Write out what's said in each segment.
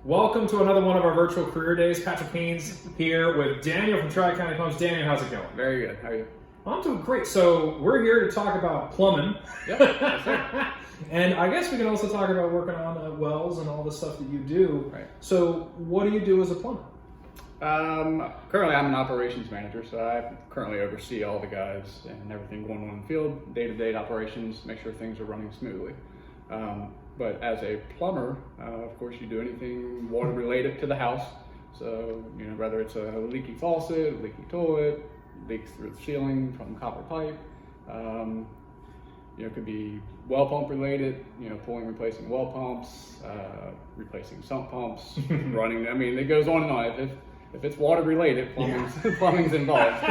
Welcome to another one of our virtual career days. Patrick Haynes here with Daniel from Tri-County Plumbs. Daniel, how's it going? Very good. How are you? I'm doing great. So we're here to talk about plumbing. Yep, that's it. And I guess we can also talk about working on wells and all the stuff that you do. Right. So what do you do as a plumber? Currently, I'm an operations manager, so I currently oversee all the guys and everything going on in the field, day-to-day operations, make sure things are running smoothly. But as a plumber, of course, you do anything water related to the house. So, whether it's a leaky faucet, leaky toilet, leaks through the ceiling from copper pipe, it could be well pump related, replacing well pumps, replacing sump pumps, running. I mean, it goes on and on. If it's water related, plumbing's involved.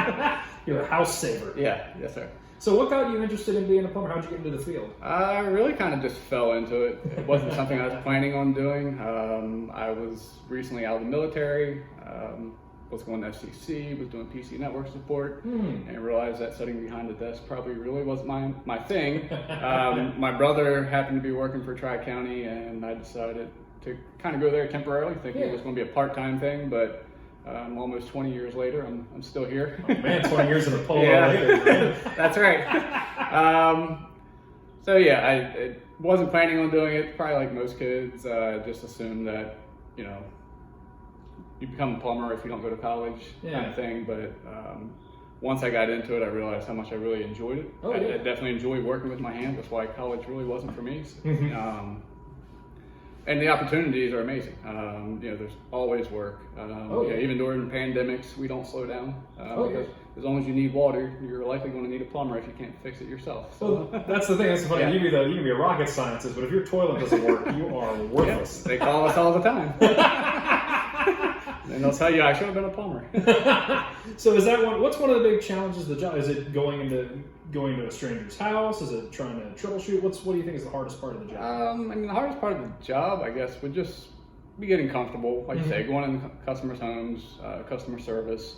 You're a house saver. Yeah, yes, sir. So what got you interested in being a plumber? How'd you get into the field? I really kind of just fell into it. It wasn't something I was planning on doing. I was recently out of the military, was going to FCC, was doing PC network support, and realized that sitting behind the desk probably really wasn't my thing. My brother happened to be working for Tri-County, and I decided to kind of go there temporarily, thinking it was going to be a part-time thing, but almost 20 years later, I'm still here. Oh, man, 20 years in a polo Yeah. later. Right? That's right. I wasn't planning on doing it, probably like most kids. Just assumed that, you become a plumber if you don't go to college kind of thing. But once I got into it, I realized how much I really enjoyed it. I definitely enjoy working with my hands. That's why college really wasn't for me. And the opportunities are amazing. There's always work. Even during pandemics, we don't slow down. Because as long as you need water, you're likely going to need a plumber if you can't fix it yourself. So. Well, that's the thing. That's funny. You can be a rocket scientist, but if your toilet doesn't work, you are worthless. They call us all the time. And they'll tell you I should have been a plumber. So what's one of the big challenges of the job? Is it going to a stranger's house? Is it trying to troubleshoot? What do you think is the hardest part of the job? The hardest part of the job, I guess, would just be getting comfortable. Like you say, going in customers' homes, customer service,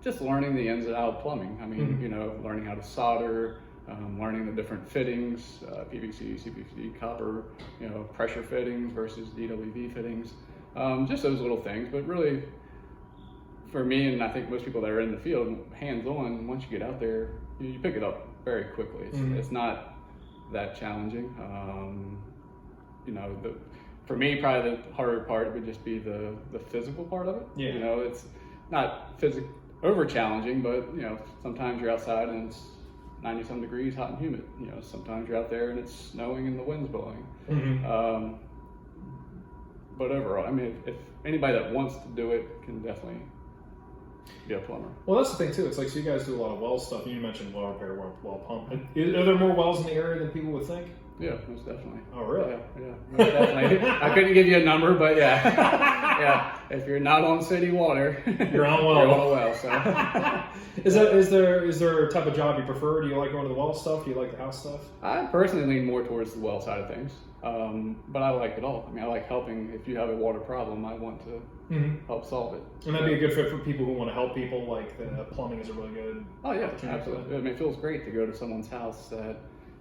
just learning the ins and outs of plumbing. Learning how to solder, learning the different fittings, PVC, CPVC, copper, pressure fittings versus DWV fittings. Just those little things, but really, for me, and I think most people that are in the field, hands-on, once you get out there, you pick it up very quickly. It's not that challenging. For me, probably the harder part would just be the physical part of it. Yeah. It's not over challenging, but sometimes you're outside and it's 90-some degrees, hot and humid. Sometimes you're out there and it's snowing and the wind's blowing. But overall, if anybody that wants to do it can definitely be a plumber. Well, that's the thing too. It's like, so you guys do a lot of well stuff. You mentioned well repair, well pump. Are there more wells in the area than people would think? Yeah, most definitely. Oh, really? Yeah, most definitely. I couldn't give you a number, but yeah. If you're not on city water, you're on well. You're on a well. So, is there a type of job you prefer? Do you like going to the well stuff? Do you like the house stuff? I personally lean more towards the well side of things, but I like it all. I like helping. If you have a water problem, I want to help solve it. And that'd be a good fit for people who want to help people. Like plumbing is a really good. Oh yeah, absolutely. It feels great to go to someone's house that.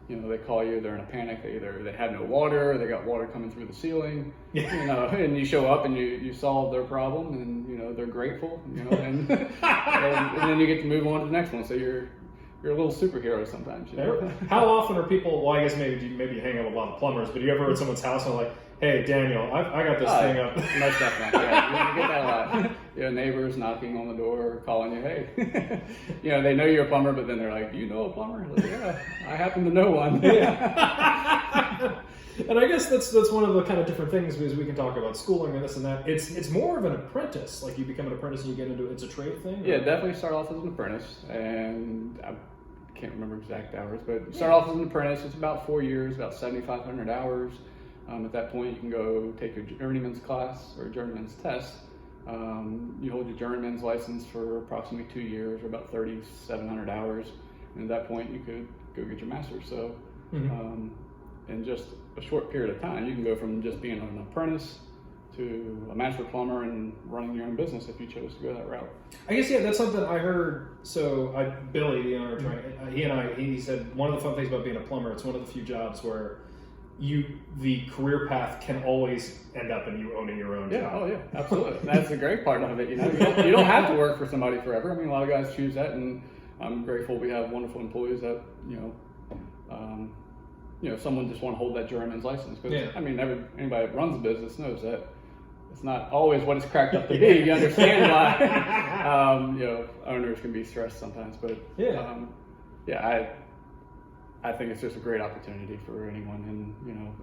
They call you, they're in a panic, they have no water, they got water coming through the ceiling, and you show up and you solve their problem and, they're grateful, and then you get to move on to the next one. So you're a little superhero sometimes. How often are people, well, I guess maybe you hang out with a lot of plumbers, but do you ever at someone's house and like, hey, Daniel, I got this thing up. Most definitely, yeah. You get that a lot. Neighbors knocking on the door, calling you, hey. They know you're a plumber, but then they're like, you know a plumber? Like, yeah, I happen to know one. Yeah. And I guess that's one of the kind of different things, because we can talk about schooling and this and that. It's more of an apprentice. Like you become an apprentice and you get into it's a trade thing? Yeah, definitely start off as an apprentice. And I can't remember exact hours, but start off as an apprentice. It's about 4 years, about 7,500 hours. At that point, you can go take your journeyman's class or journeyman's test. You hold your journeyman's license for approximately 2 years, or about 3,700 hours. And at that point, you could go get your master's. So, in just a short period of time, you can go from just being an apprentice to a master plumber and running your own business if you chose to go that route. I guess, yeah, that's something I heard. So Billy, the owner, he said one of the fun things about being a plumber, it's one of the few jobs where the career path can always end up in you owning your own Yeah, job. oh yeah, absolutely. That's the great part of it. You know, you don't have to work for somebody forever. I mean, a lot of guys choose that, and I'm grateful we have wonderful employees that someone just want to hold that journeyman's license. Because Yeah. I mean, anybody that runs a business knows that it's not always what it's cracked up to be. You understand why owners can be stressed sometimes, but I think it's just a great opportunity for anyone. And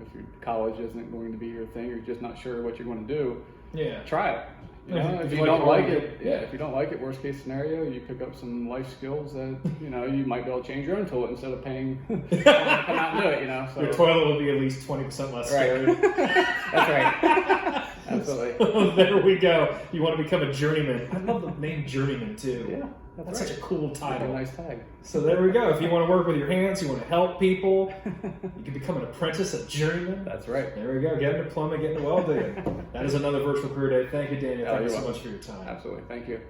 if your college isn't going to be your thing, you're just not sure what you're going to do. Yeah. Try it. If you don't like it, if you don't like it, worst case scenario, you pick up some life skills that you might be able to change your own toilet instead of paying someone to come out and do it. So Your toilet will be at least 20% less scary. That's right. Absolutely. There we go. You want to become a journeyman. I love the name journeyman too. Yeah, that's right. such a cool title. A nice tag. So there we go. If you want to work with your hands, you want to help people, you can become an apprentice, a journeyman. That's right. There we go. Get into plumbing, get into welding. That is another virtual career day. Thank you, Daniel. Thank you so welcome. much for your time. Absolutely. Thank you.